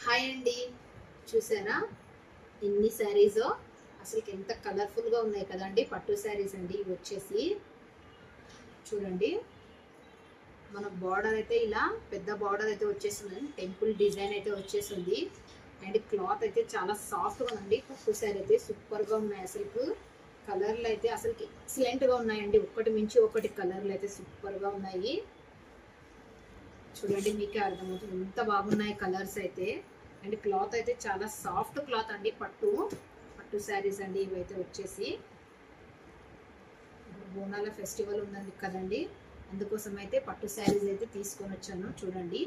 Hi అండి, చూసారా ఎన్ని శారీస్ అసలు ఎంత కలర్ఫుల్గా ఉన్నాయి కదండి. పట్టు శారీస్ అండి ఇవి వచ్చేసి. చూడండి, మన బార్డర్ అయితే ఇలా పెద్ద బార్డర్ అయితే వచ్చేస్తుంది, టెంపుల్ డిజైన్ అయితే వచ్చేసింది. అండ్ క్లాత్ అయితే చాలా సాఫ్ట్గా ఉందండి. పట్టు శారీ అయితే సూపర్గా ఉన్నాయి. అసలు కలర్లు అయితే అసలు ఎక్సలెంట్గా ఉన్నాయండి. ఒకటి మించి ఒకటి కలర్లు అయితే సూపర్గా ఉన్నాయి. చూడండి, మీకే అర్థమవుతుంది ఎంత బాగున్నాయి కలర్స్ అయితే. అండ్ క్లాత్ అయితే చాలా సాఫ్ట్ క్లాత్ అండి. పట్టు శారీస్ అండి ఇవైతే వచ్చేసి. బోనాల ఫెస్టివల్ ఉందండి కదండి, అందుకోసం అయితే పట్టు శారీస్ అయితే తీసుకొని వచ్చాను. చూడండి,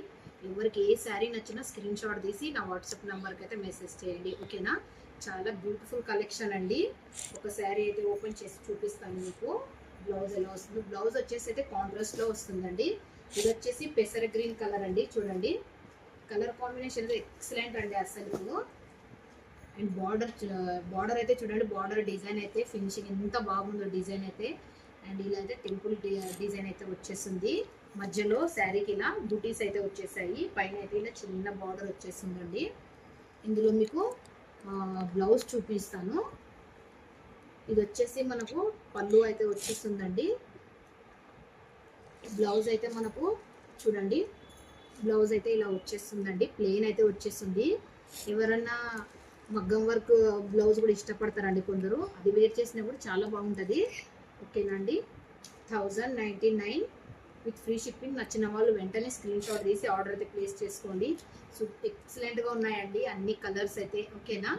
ఎవరికి ఏ శారీ నచ్చినా స్క్రీన్ షాట్ తీసి నా వాట్సాప్ నెంబర్కి అయితే మెసేజ్ చేయండి, ఓకేనా. చాలా బ్యూటిఫుల్ కలెక్షన్ అండి. ఒక శారీ అయితే ఓపెన్ చేసి చూపిస్తాను మీకు. బ్లౌజ్ ఎలా వస్తుంది, బ్లౌజ్ వచ్చేసి అయితే కాంట్రాస్ట్లో వస్తుందండి. ఇది వచ్చేసి పెసర గ్రీన్ కలర్ అండి. చూడండి, కలర్ కాంబినేషన్ అయితే ఎక్సలెంట్ అండి అసలు. అండ్ బార్డర్ అయితే చూడండి, బార్డర్ డిజైన్ అయితే ఫినిషింగ్ ఎంత బాగుందో డిజైన్ అయితే. అండ్ ఇలా అయితే టెంపుల్ డిజైన్ అయితే వచ్చేసింది. మధ్యలో శారీకి ఇలా బూటీస్ అయితే వచ్చేసాయి. పైన అయితే ఇలా చిన్న బార్డర్ వచ్చేసిందండి. ఇందులో మీకు బ్లౌజ్ చూపిస్తాను. ఇది వచ్చేసి మనకు పళ్ళు అయితే వచ్చేస్తుందండి. బ్లౌజ్ అయితే మనకు చూడండి, బ్లౌజ్ అయితే ఇలా వచ్చేస్తుందండి. ప్లెయిన్ అయితే వచ్చేస్తుంది. ఎవరన్నా మగ్గం వర్క్ బ్లౌజ్ కూడా ఇష్టపడతారండి కొందరు, అది వేర్ చేసినా కూడా చాలా బాగుంటుంది, ఓకేనండి. 1099 విత్ ఫ్రీ షిప్పింగ్. నచ్చిన వాళ్ళు వెంటనే స్క్రీన్ షాట్ తీసి ఆర్డర్ అయితే ప్లేస్ చేసుకోండి. సో ఎక్సలెంట్గా ఉన్నాయండి అన్ని కలర్స్ అయితే, ఓకేనా.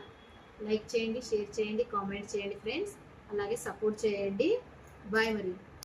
లైక్ చేయండి, షేర్ చేయండి, కామెంట్ చేయండి ఫ్రెండ్స్. అలాగే సపోర్ట్ చేయండి. బాయ్ మరి.